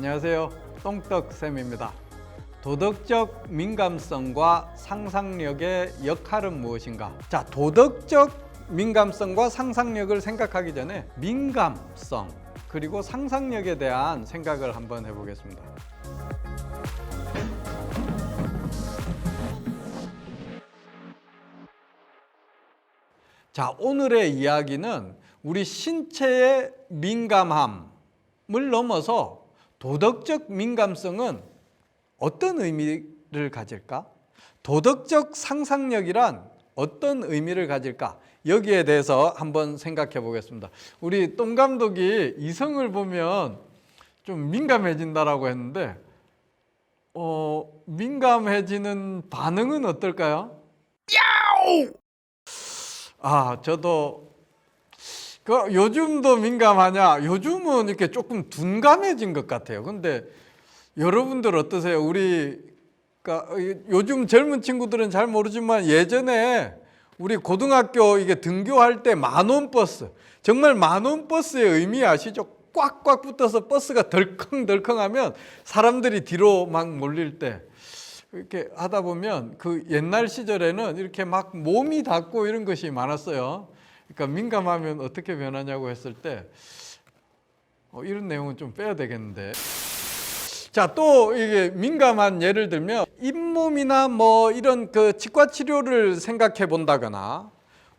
안녕하세요. 똥떡쌤입니다. 도덕적 민감성과 상상력의 역할은 무엇인가? 자, 도덕적 민감성과 상상력을 생각하기 전에 민감성 그리고 상상력에 대한 생각을 한번 해보겠습니다. 자, 오늘의 이야기는 우리 신체의 민감함을 넘어서 도덕적 민감성은 어떤 의미를 가질까? 도덕적 상상력이란 어떤 의미를 가질까? 여기에 대해서 한번 생각해 보겠습니다. 우리 똥 감독이 이성을 보면 좀 민감해진다라고 했는데 민감해지는 반응은 어떨까요? 야우! 저도 요즘도 민감하냐? 요즘은 이렇게 조금 둔감해진 것 같아요. 근데 여러분들 어떠세요? 요즘 젊은 친구들은 잘 모르지만 예전에 우리 고등학교 이게 등교할 때 만원 버스, 정말 만원 버스의 의미 아시죠? 꽉꽉 붙어서 버스가 덜컹덜컹하면 사람들이 뒤로 막 몰릴 때 이렇게 하다 보면 그 옛날 시절에는 이렇게 막 몸이 닿고 이런 것이 많았어요. 그러니까 민감하면 어떻게 변하냐고 했을 때 이런 내용은 좀 빼야 되겠는데. 자, 또 이게 민감한 예를 들면 잇몸이나 뭐 이런 그 치과 치료를 생각해 본다거나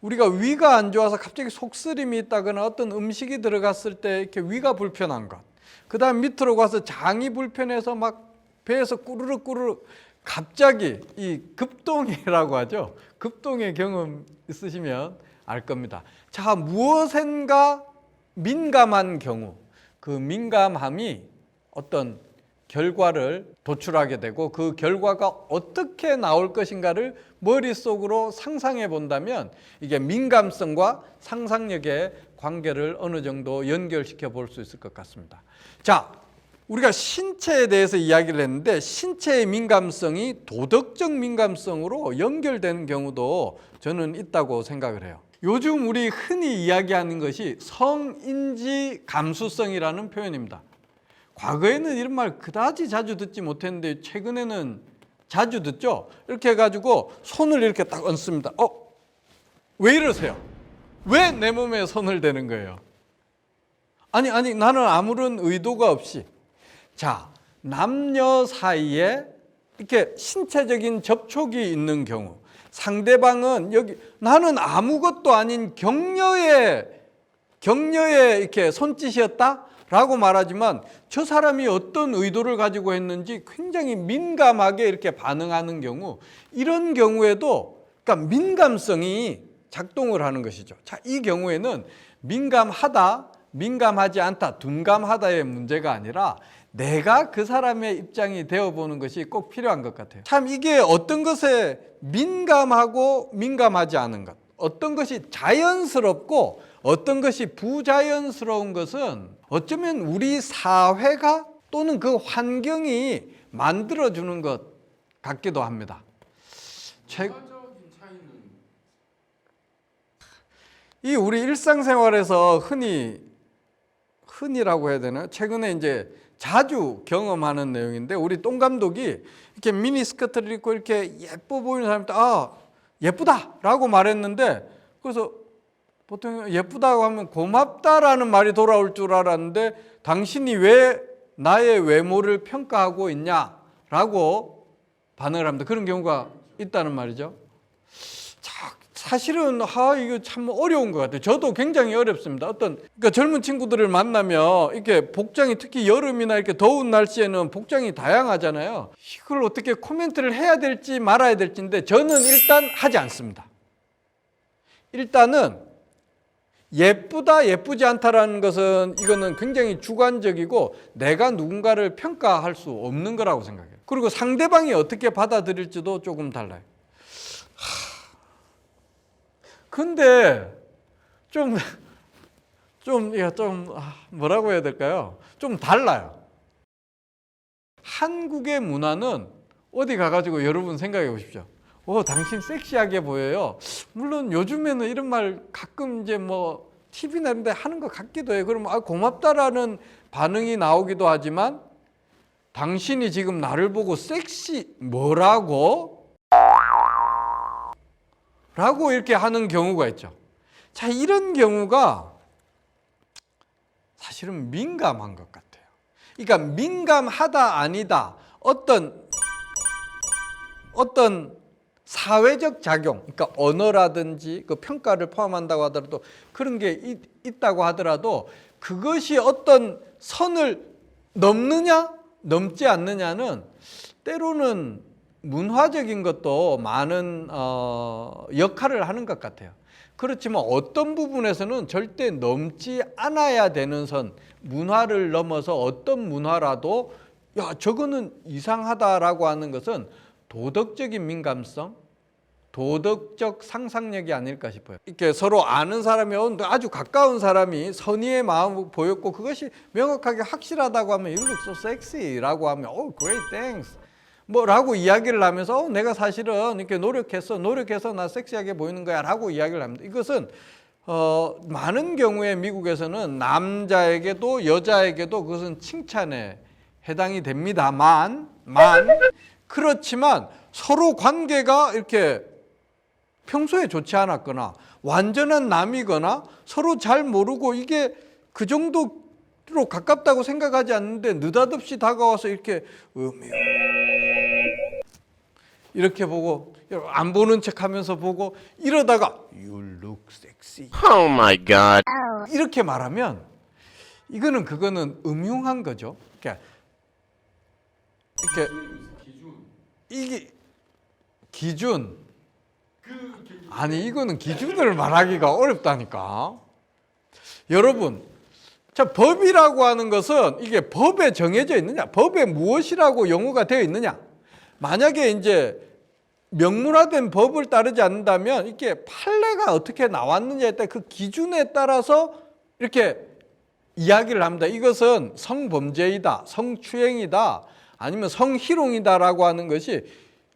우리가 위가 안 좋아서 갑자기 속쓰림이 있다거나 어떤 음식이 들어갔을 때 이렇게 위가 불편한 것. 그다음 밑으로 가서 장이 불편해서 막 배에서 꾸르륵 갑자기 이 급동이라고 하죠. 급동의 경험 있으시면 알 겁니다. 자, 무엇인가 민감한 경우 그 민감함이 어떤 결과를 도출하게 되고 그 결과가 어떻게 나올 것인가를 머릿속으로 상상해 본다면 이게 민감성과 상상력의 관계를 어느 정도 연결시켜 볼 수 있을 것 같습니다. 자, 우리가 신체에 대해서 이야기를 했는데 신체의 민감성이 도덕적 민감성으로 연결되는 경우도 저는 있다고 생각을 해요. 요즘 우리 흔히 이야기하는 것이 성인지 감수성이라는 표현입니다. 과거에는 이런 말 그다지 자주 듣지 못했는데 최근에는 자주 듣죠. 이렇게 해가지고 손을 이렇게 딱 얹습니다. 왜 이러세요? 왜 내 몸에 손을 대는 거예요? 아니 나는 아무런 의도가 없이. 자, 남녀 사이에 이렇게 신체적인 접촉이 있는 경우 상대방은 여기 나는 아무것도 아닌 격려에 이렇게 손짓이었다? 라고 말하지만 저 사람이 어떤 의도를 가지고 했는지 굉장히 민감하게 이렇게 반응하는 경우 이런 경우에도 그러니까 민감성이 작동을 하는 것이죠. 자, 이 경우에는 민감하다, 민감하지 않다, 둔감하다의 문제가 아니라 내가 그 사람의 입장이 되어보는 것이 꼭 필요한 것 같아요. 참 이게 어떤 것에 민감하고 민감하지 않은 것, 어떤 것이 자연스럽고 어떤 것이 부자연스러운 것은 어쩌면 우리 사회가 또는 그 환경이 만들어주는 것 같기도 합니다. 이 우리 일상생활에서 흔히라고 해야 되나? 최근에 이제 자주 경험하는 내용인데 우리 똥 감독이 이렇게 미니스커트를 입고 이렇게 예뻐 보이는 사람한테 예쁘다라고 말했는데 그래서 보통 예쁘다고 하면 고맙다라는 말이 돌아올 줄 알았는데 당신이 왜 나의 외모를 평가하고 있냐라고 반응을 합니다. 그런 경우가 있다는 말이죠. 자, 사실은 이거 참 어려운 것 같아요. 저도 굉장히 어렵습니다. 그러니까 젊은 친구들을 만나면 이렇게 복장이 특히 여름이나 이렇게 더운 날씨에는 복장이 다양하잖아요. 이걸 어떻게 코멘트를 해야 될지 말아야 될지인데 저는 일단 하지 않습니다. 일단은 예쁘다, 예쁘지 않다라는 것은 이거는 굉장히 주관적이고 내가 누군가를 평가할 수 없는 거라고 생각해요. 그리고 상대방이 어떻게 받아들일지도 조금 달라요. 근데 뭐라고 해야 될까요? 좀 달라요. 한국의 문화는 어디 가가지고 여러분 생각해 보십시오. 당신 섹시하게 보여요. 물론 요즘에는 이런 말 가끔 이제 뭐 TV나 이런 데 하는 것 같기도 해요. 그러면 고맙다라는 반응이 나오기도 하지만 당신이 지금 나를 보고 섹시 뭐라고? 라고 이렇게 하는 경우가 있죠. 자, 이런 경우가 사실은 민감한 것 같아요. 그러니까 민감하다 아니다, 어떤 사회적 작용, 그러니까 언어라든지 그 평가를 포함한다고 하더라도 그런 게 있다고 하더라도 그것이 어떤 선을 넘느냐 넘지 않느냐는 때로는 문화적인 것도 많은 역할을 하는 것 같아요. 그렇지만 어떤 부분에서는 절대 넘지 않아야 되는 선, 문화를 넘어서 어떤 문화라도 야, 저거는 이상하다라고 하는 것은 도덕적인 민감성, 도덕적 상상력이 아닐까 싶어요. 이렇게 서로 아는 사람이 아주 가까운 사람이 선의의 마음을 보였고 그것이 명확하게 확실하다고 하면 You look so sexy라고 하면 Oh, great, thanks. 뭐라고 이야기를 하면서 내가 사실은 이렇게 노력해서 나 섹시하게 보이는 거야 라고 이야기를 합니다. 이것은 많은 경우에 미국에서는 남자에게도 여자에게도 그것은 칭찬에 해당이 됩니다만 그렇지만 서로 관계가 이렇게 평소에 좋지 않았거나 완전한 남이거나 서로 잘 모르고 이게 그 정도로 가깝다고 생각하지 않는데 느닷없이 다가와서 이렇게 이렇게 보고 안 보는 척하면서 보고 이러다가 You look sexy. Oh my God. 이렇게 말하면 그거는 음흉한 거죠. 이렇게 이게 기준 아니 이거는 기준을 말하기가 어렵다니까. 여러분, 자 법이라고 하는 것은 이게 법에 정해져 있느냐, 법에 무엇이라고 용어가 되어 있느냐. 만약에 이제 명문화된 법을 따르지 않는다면 이게 판례가 어떻게 나왔느냐에 따라 그 기준에 따라서 이렇게 이야기를 합니다. 이것은 성범죄이다, 성추행이다, 아니면 성희롱이다라고 하는 것이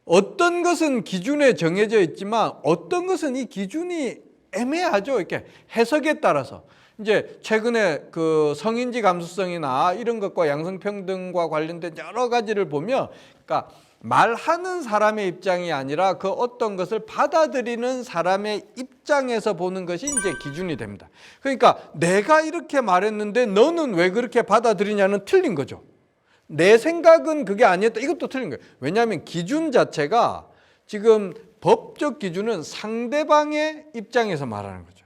어떤 것은 기준에 정해져 있지만 어떤 것은 이 기준이 애매하죠. 이렇게 해석에 따라서. 이제 최근에 그 성인지 감수성이나 이런 것과 양성평등과 관련된 여러 가지를 보면, 그러니까 말하는 사람의 입장이 아니라 그 어떤 것을 받아들이는 사람의 입장에서 보는 것이 이제 기준이 됩니다. 그러니까 내가 이렇게 말했는데 너는 왜 그렇게 받아들이냐는 틀린 거죠. 내 생각은 그게 아니었다. 이것도 틀린 거예요. 왜냐하면 기준 자체가 지금 법적 기준은 상대방의 입장에서 말하는 거죠.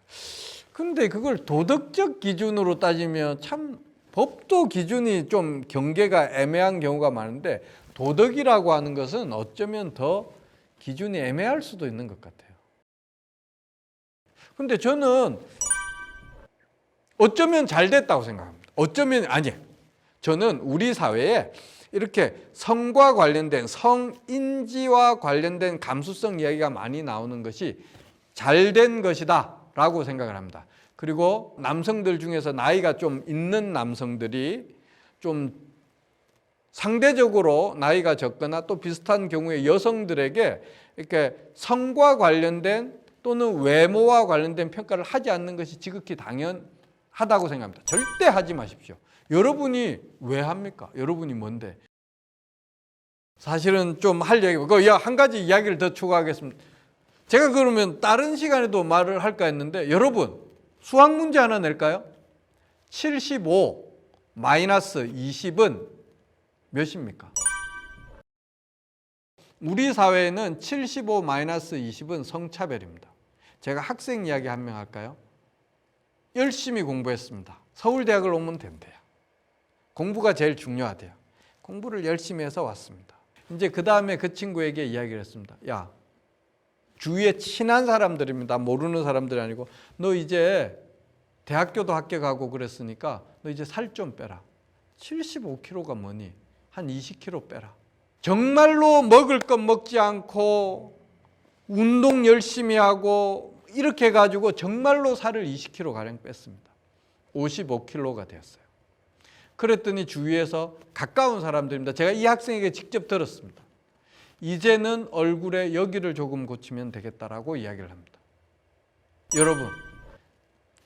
그런데 그걸 도덕적 기준으로 따지면 참 법도 기준이 좀 경계가 애매한 경우가 많은데 도덕이라고 하는 것은 어쩌면 더 기준이 애매할 수도 있는 것 같아요. 그런데 저는 어쩌면 잘 됐다고 생각합니다. 어쩌면 아니에요. 저는 우리 사회에 이렇게 성과 관련된 성인지와 관련된 감수성 이야기가 많이 나오는 것이 잘된 것이다 라고 생각을 합니다. 그리고 남성들 중에서 나이가 좀 있는 남성들이 좀 상대적으로 나이가 적거나 또 비슷한 경우에 여성들에게 이렇게 성과 관련된 또는 외모와 관련된 평가를 하지 않는 것이 지극히 당연하다고 생각합니다. 절대 하지 마십시오. 여러분이 왜 합니까? 여러분이 뭔데? 사실은 좀 할 얘기가 한 가지 이야기를 더 추가하겠습니다. 제가 그러면 다른 시간에도 말을 할까 했는데 여러분 수학 문제 하나 낼까요? 75 마이너스 20은 몇입니까? 우리 사회에는 75 마이너스 20은 성차별입니다. 제가 학생 이야기 한 명 할까요? 열심히 공부했습니다. 서울대학을 오면 된대요. 공부가 제일 중요하대요. 공부를 열심히 해서 왔습니다. 이제 그 다음에 그 친구에게 이야기를 했습니다. 야, 주위에 친한 사람들입니다. 모르는 사람들이 아니고 너 이제 대학교도 합격하고 그랬으니까 너 이제 살 좀 빼라. 75kg가 뭐니? 한 20kg 빼라. 정말로 먹을 것 먹지 않고 운동 열심히 하고 이렇게 해가지고 정말로 살을 20kg가량 뺐습니다. 55kg가 되었어요. 그랬더니 주위에서 가까운 사람들입니다. 제가 이 학생에게 직접 들었습니다. 이제는 얼굴에 여기를 조금 고치면 되겠다라고 이야기를 합니다. 여러분,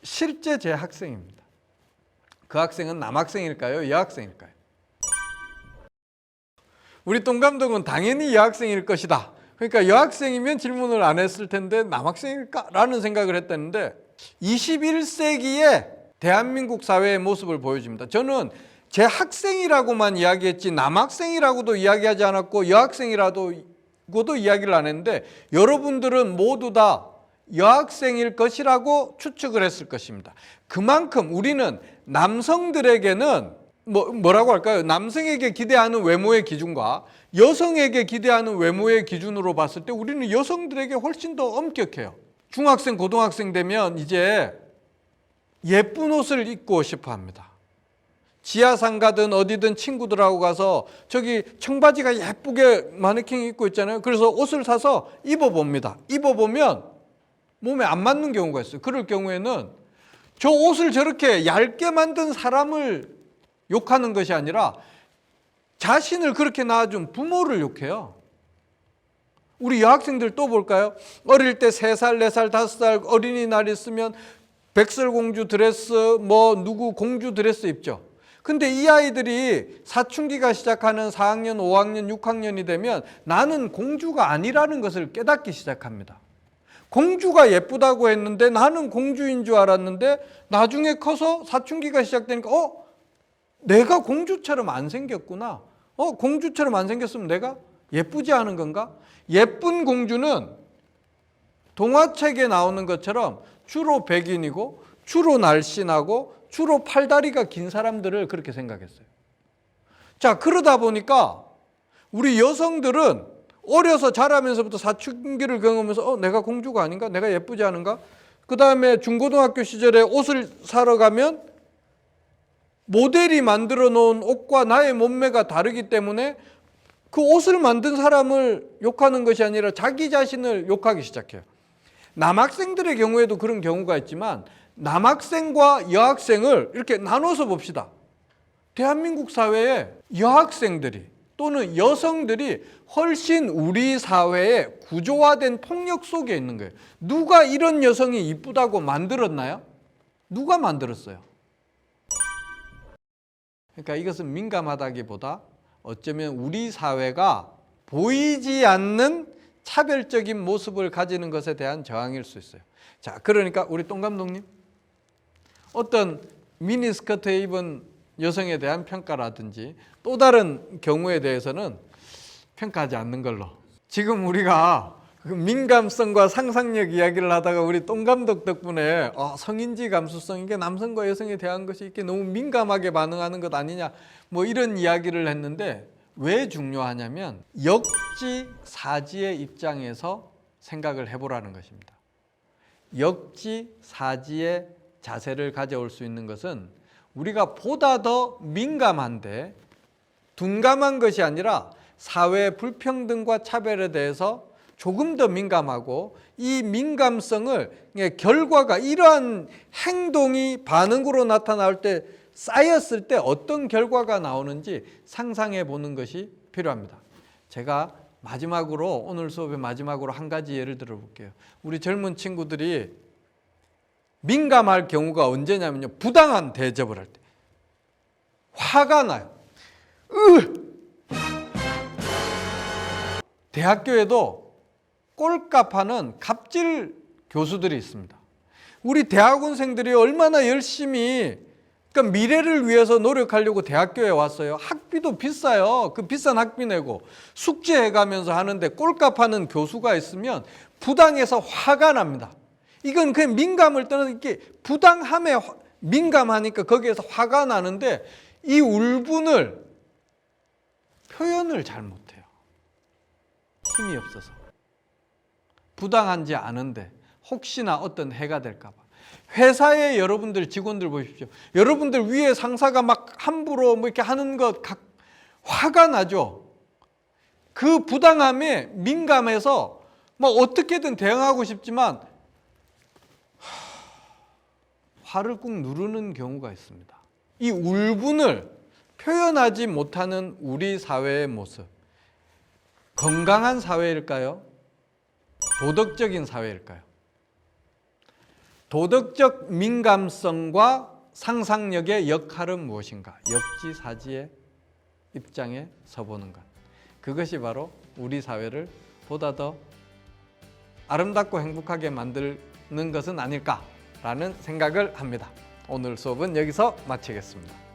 실제 제 학생입니다. 그 학생은 남학생일까요? 여학생일까요? 우리 동 감독은 당연히 여학생일 것이다. 그러니까 여학생이면 질문을 안 했을 텐데 남학생일까라는 생각을 했다는데 21세기의 대한민국 사회의 모습을 보여줍니다. 저는 제 학생이라고만 이야기했지 남학생이라고도 이야기하지 않았고 여학생이라고도 이야기를 안 했는데 여러분들은 모두 다 여학생일 것이라고 추측을 했을 것입니다. 그만큼 우리는 남성들에게는 뭐라고 할까요? 남성에게 기대하는 외모의 기준과 여성에게 기대하는 외모의 기준으로 봤을 때 우리는 여성들에게 훨씬 더 엄격해요. 중학생, 고등학생 되면 이제 예쁜 옷을 입고 싶어 합니다. 지하상 가든 어디든 친구들하고 가서 저기 청바지가 예쁘게 마네킹 입고 있잖아요. 그래서 옷을 사서 입어봅니다. 입어보면 몸에 안 맞는 경우가 있어요. 그럴 경우에는 저 옷을 저렇게 얇게 만든 사람을 욕하는 것이 아니라 자신을 그렇게 낳아준 부모를 욕해요. 우리 여학생들 또 볼까요? 어릴 때 3살, 4살, 5살 어린이날 있으면 백설공주 드레스, 누구 공주 드레스 입죠. 근데 이 아이들이 사춘기가 시작하는 4학년, 5학년, 6학년이 되면 나는 공주가 아니라는 것을 깨닫기 시작합니다. 공주가 예쁘다고 했는데 나는 공주인 줄 알았는데 나중에 커서 사춘기가 시작되니까 내가 공주처럼 안 생겼구나. 공주처럼 안 생겼으면 내가 예쁘지 않은 건가? 예쁜 공주는 동화책에 나오는 것처럼 주로 백인이고 주로 날씬하고 주로 팔다리가 긴 사람들을 그렇게 생각했어요. 자, 그러다 보니까 우리 여성들은 어려서 자라면서부터 사춘기를 경험하면서 내가 공주가 아닌가? 내가 예쁘지 않은가? 그 다음에 중고등학교 시절에 옷을 사러 가면 모델이 만들어 놓은 옷과 나의 몸매가 다르기 때문에 그 옷을 만든 사람을 욕하는 것이 아니라 자기 자신을 욕하기 시작해요. 남학생들의 경우에도 그런 경우가 있지만 남학생과 여학생을 이렇게 나눠서 봅시다. 대한민국 사회에 여학생들이 또는 여성들이 훨씬 우리 사회에 구조화된 폭력 속에 있는 거예요. 누가 이런 여성이 이쁘다고 만들었나요? 누가 만들었어요? 그러니까 이것은 민감하다기보다 어쩌면 우리 사회가 보이지 않는 차별적인 모습을 가지는 것에 대한 저항일 수 있어요. 자, 그러니까 우리 동 감독님, 어떤 미니스커트에 입은 여성에 대한 평가라든지 또 다른 경우에 대해서는 평가하지 않는 걸로. 지금 우리가 그 민감성과 상상력 이야기를 하다가 우리 동 감독 덕분에 성인지 감수성, 이게 남성과 여성에 대한 것이 이렇게 너무 민감하게 반응하는 것 아니냐, 이런 이야기를 했는데 왜 중요하냐면 역지사지의 입장에서 생각을 해보라는 것입니다. 역지사지의 자세를 가져올 수 있는 것은 우리가 보다 더 민감한데 둔감한 것이 아니라 사회 불평등과 차별에 대해서 조금 더 민감하고 이 민감성을 결과가 이러한 행동이 반응으로 나타날 때 쌓였을 때 어떤 결과가 나오는지 상상해 보는 것이 필요합니다. 제가 마지막으로 오늘 수업의 마지막으로 한 가지 예를 들어 볼게요. 우리 젊은 친구들이 민감할 경우가 언제냐면요. 부당한 대접을 할 때. 화가 나요. 대학교에도 꼴값하는 갑질 교수들이 있습니다. 우리 대학원생들이 얼마나 열심히 그러니까 미래를 위해서 노력하려고 대학교에 왔어요. 학비도 비싸요. 그 비싼 학비 내고 숙제해 가면서 하는데 꼴값하는 교수가 있으면 부당해서 화가 납니다. 이건 그냥 민감을 떠나서 이렇게 부당함에 민감하니까 거기에서 화가 나는데 이 울분을 표현을 잘 못해요. 힘이 없어서. 부당한지 아는데 혹시나 어떤 해가 될까 봐. 회사에 여러분들 직원들 보십시오. 여러분들 위에 상사가 막 함부로 이렇게 하는 것 화가 나죠. 그 부당함에 민감해서 어떻게든 대응하고 싶지만 화를 꾹 누르는 경우가 있습니다. 이 울분을 표현하지 못하는 우리 사회의 모습. 건강한 사회일까요? 도덕적인 사회일까요? 도덕적 민감성과 상상력의 역할은 무엇인가? 역지사지의 입장에 서보는 것. 그것이 바로 우리 사회를 보다 더 아름답고 행복하게 만드는 것은 아닐까라는 생각을 합니다. 오늘 수업은 여기서 마치겠습니다.